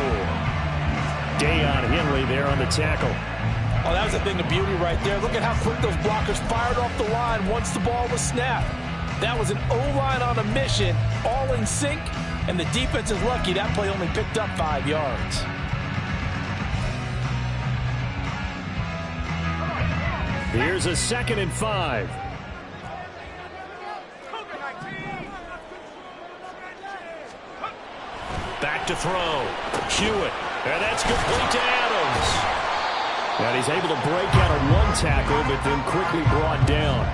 Deion Henley there on the tackle. Oh, that was a thing of beauty right there. Look at how quick those blockers fired off the line once the ball was snapped. That was an O-line on a mission, all in sync, and the defense is lucky that play only picked up 5 yards. Here's a 2nd and 5. Back to throw. Hewitt. And that's complete to Adams. And he's able to break out on one tackle, but then quickly brought down.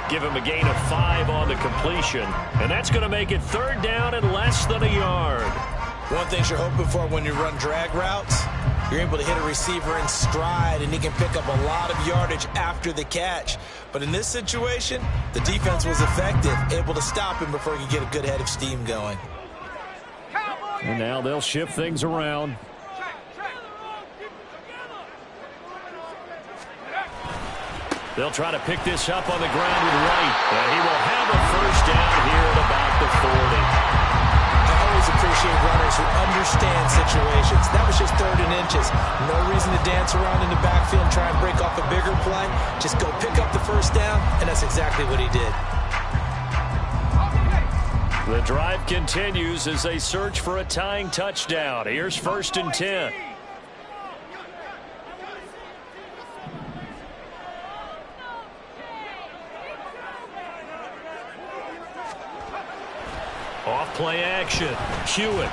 Give him a gain of 5 on the completion. And that's going to make it 3rd down and less than a yard. One thing you're hoping for when you run drag routes, you're able to hit a receiver in stride, and he can pick up a lot of yardage after the catch. But in this situation, the defense was effective, able to stop him before he could get a good head of steam going. And now they'll shift things around. They'll try to pick this up on the ground with Wright. And he will have a 1st down here at about the 40. I always appreciate runners who understand situations. That was just 3rd and inches. No reason to dance around in the backfield and try and break off a bigger play. Just go pick up the 1st down, and that's exactly what he did. The drive continues as they search for a tying touchdown. Here's 1st and 10. Off play action. Hewitt.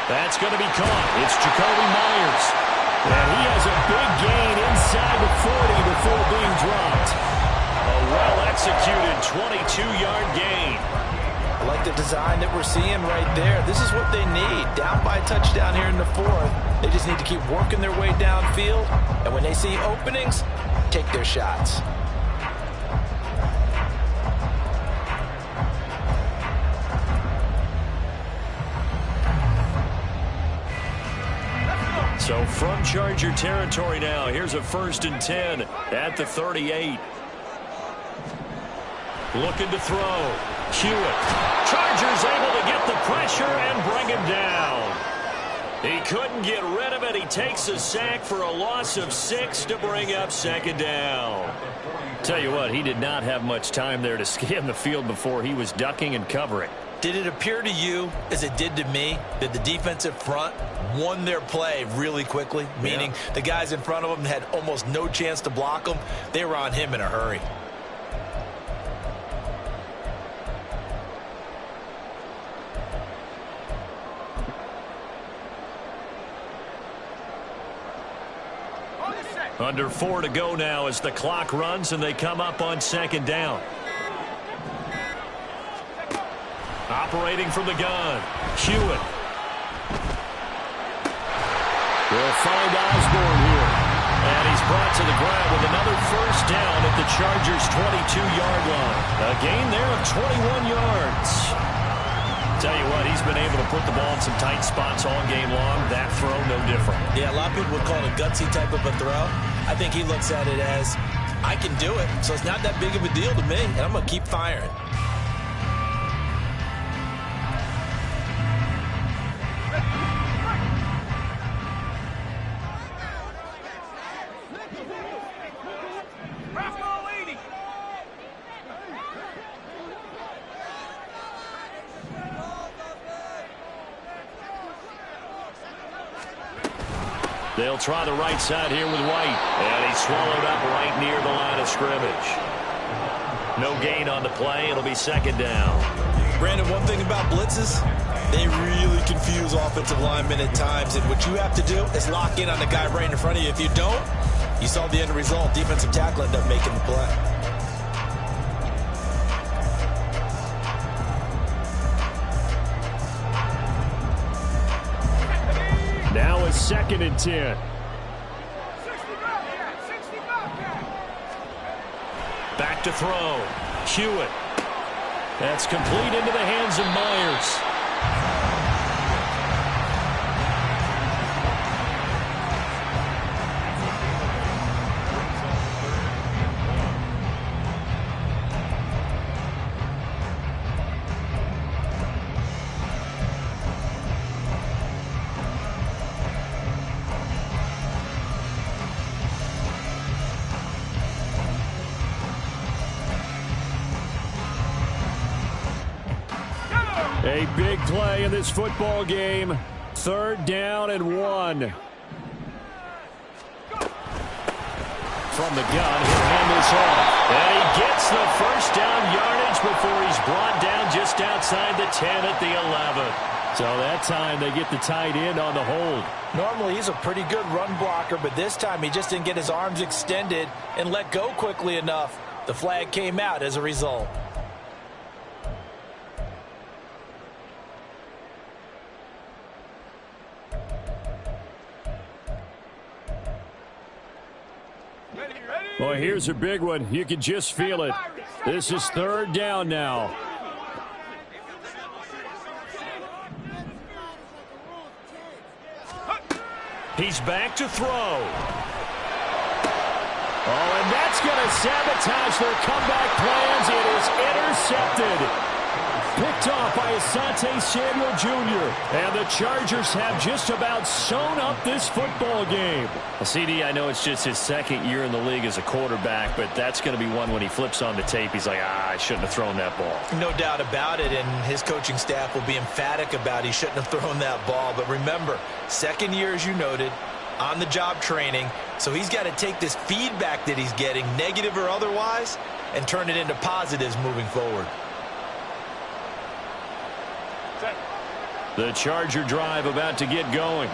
That's going to be caught. It's Jacoby Myers. And he has a big gain inside the 40 before being dropped. A well-executed 22-yard gain. I like the design that we're seeing right there. This is what they need. Down by a touchdown here in the 4th. They just need to keep working their way downfield. And when they see openings, take their shots. So from Charger territory now, here's a 1st and 10 at the 38. Looking to throw. Hewitt. Chargers able to get the pressure and bring him down. He couldn't get rid of it. He takes a sack for a loss of 6 to bring up 2nd down. Tell you what, he did not have much time there to scan the field before he was ducking and covering. Did it appear to you, as it did to me, that the defensive front won their play really quickly? Meaning the guys in front of them had almost no chance to block him. They were on him in a hurry. Under 4 to go now as the clock runs and they come up on 2nd down. Operating from the gun. Hewitt. Will find Osborne here. And he's brought to the ground with another 1st down at the Chargers' 22-yard line. A gain there of 21 yards. Tell you what, he's been able to put the ball in some tight spots all game long. That throw, no different. Yeah, a lot of people would call it a gutsy type of a throw. I think he looks at it as, I can do it, so it's not that big of a deal to me, and I'm going to keep firing. They'll try the right side here with White. And he's swallowed up right near the line of scrimmage. No gain on the play. It'll be second down. Brandon, one thing about blitzes, they really confuse offensive linemen at times. And what you have to do is lock in on the guy right in front of you. If you don't, you saw the end result. Defensive tackle ended up making the play. Now it's 2nd and 10. Back to throw. Hewitt. That's complete into the hands of Myers. A big play in this football game. 3rd down and 1. From the gun, he'll hand this off. And he gets the first down yardage before he's brought down just outside the 10 at the 11. So that time they get the tight end on the hold. Normally he's a pretty good run blocker, but this time he just didn't get his arms extended and let go quickly enough. The flag came out as a result. Well, here's a big one. You can just feel it. This is 3rd down now. He's back to throw. Oh, and that's going to sabotage their comeback plans. It is intercepted. Picked off by Asante Samuel Jr. And the Chargers have just about sewn up this football game. Well, CD, I know it's just his 2nd year in the league as a quarterback, but that's going to be one when he flips on the tape. He's like, I shouldn't have thrown that ball. No doubt about it, and his coaching staff will be emphatic about he shouldn't have thrown that ball. But remember, 2nd year, as you noted, on-the-job training, so he's got to take this feedback that he's getting, negative or otherwise, and turn it into positives moving forward. The Charger drive about to get going.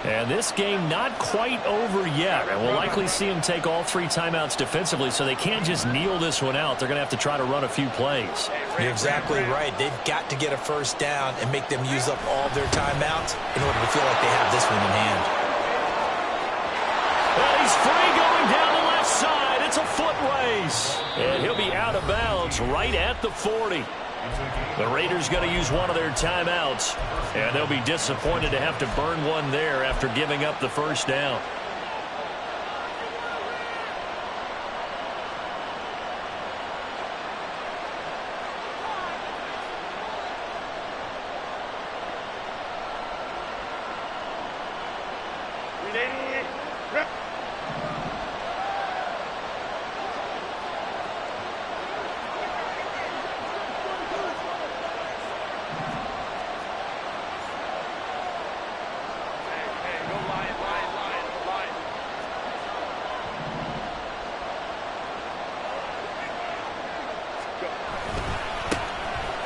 And this game not quite over yet. And we'll likely see them take all 3 timeouts defensively, so they can't just kneel this one out. They're going to have to try to run a few plays. You're exactly right. They've got to get a first down and make them use up all their timeouts in order to feel like they have this one in hand. Well, he's free going down the left side. It's a foot race. And he'll be out of bounds right at the 40. The Raiders going to use one of their timeouts, and they'll be disappointed to have to burn one there after giving up the first down.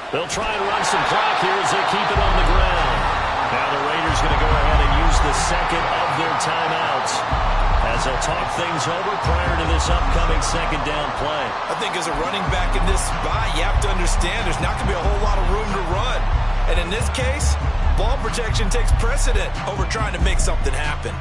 They'll try and run some clock here as they keep it on the ground. Now the Raiders going to go ahead and use the 2nd of their timeouts as they'll talk things over prior to this upcoming 2nd down play. I think as a running back in this spot, you have to understand there's not going to be a whole lot of room to run. And in this case, ball protection takes precedent over trying to make something happen.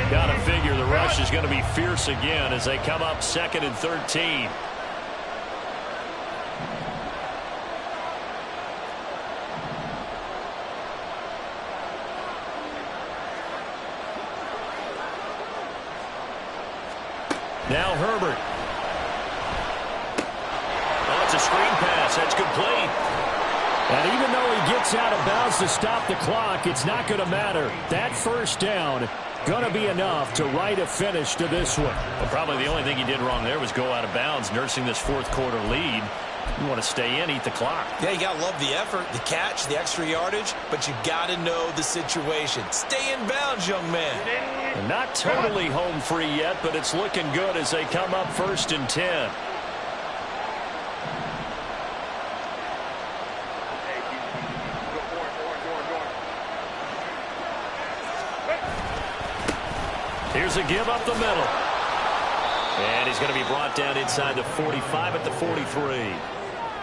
Got to figure the rush is going to be fierce again as they come up 2nd and 13. Now Herbert. Oh, it's a screen pass. That's complete. And even though he gets out of bounds to stop the clock, it's not going to matter. That first down going to be enough to write a finish to this one. Well, probably the only thing he did wrong there was go out of bounds, nursing this 4th quarter lead. You want to stay in, eat the clock. Yeah, you got to love the effort, the catch, the extra yardage, but you got to know the situation. Stay in bounds, young man. And not totally home free yet, but it's looking good as they come up 1st and 10. Here's a give up the middle. And he's going to be brought down inside the 45 at the 43.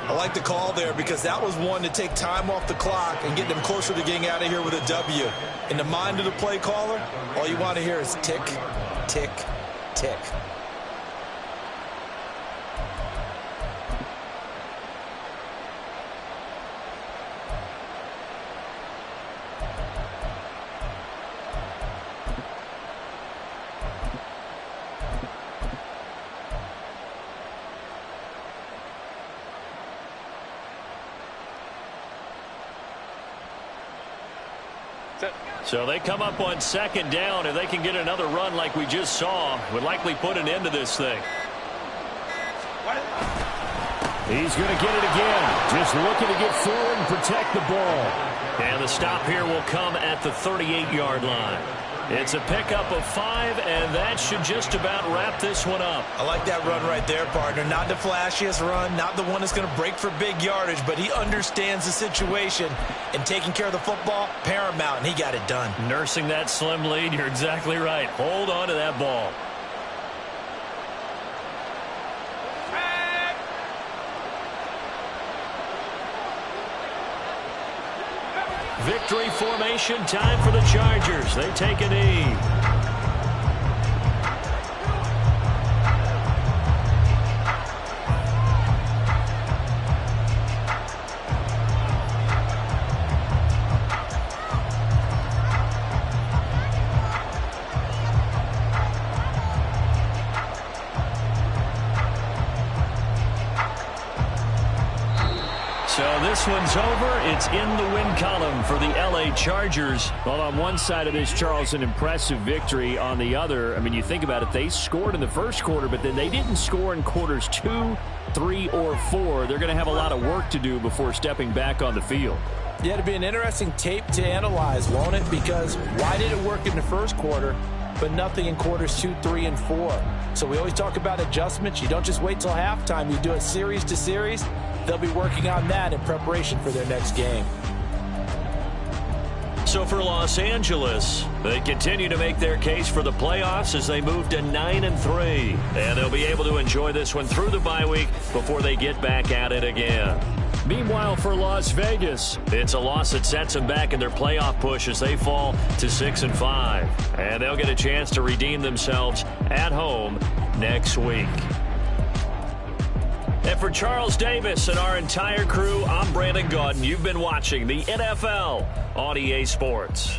I like the call there because that was one to take time off the clock and get them closer to getting out of here with a W. In the mind of the play caller, all you want to hear is tick, tick, tick. So they come up on 2nd down. If they can get another run like we just saw, would likely put an end to this thing. He's going to get it again. Just looking to get forward and protect the ball. And the stop here will come at the 38-yard line. It's a pickup of 5, and that should just about wrap this one up. I like that run right there, partner. Not the flashiest run, not the one that's going to break for big yardage, but he understands the situation, and taking care of the football, paramount, and he got it done. Nursing that slim lead, you're exactly right. Hold on to that ball. Victory formation time for the Chargers. They take a knee. So this one's over. It's in the win column for the L.A. Chargers. Well, on one side of this, Charles, an impressive victory. On the other, I mean, you think about it, they scored in the first quarter, but then they didn't score in quarters 2, 3, or 4. They're going to have a lot of work to do before stepping back on the field. Yeah, it'll be an interesting tape to analyze, won't it? Because why did it work in the first quarter, but nothing in quarters 2, 3, and 4? So we always talk about adjustments. You don't just wait till halftime. You do it series to series. They'll be working on that in preparation for their next game. So for Los Angeles, they continue to make their case for the playoffs as they move to 9-3. And they'll be able to enjoy this one through the bye week before they get back at it again. Meanwhile, for Las Vegas, it's a loss that sets them back in their playoff push as they fall to 6-5. And they'll get a chance to redeem themselves at home next week. And for Charles Davis and our entire crew, I'm Brandon Gaudin. You've been watching the NFL on EA Sports.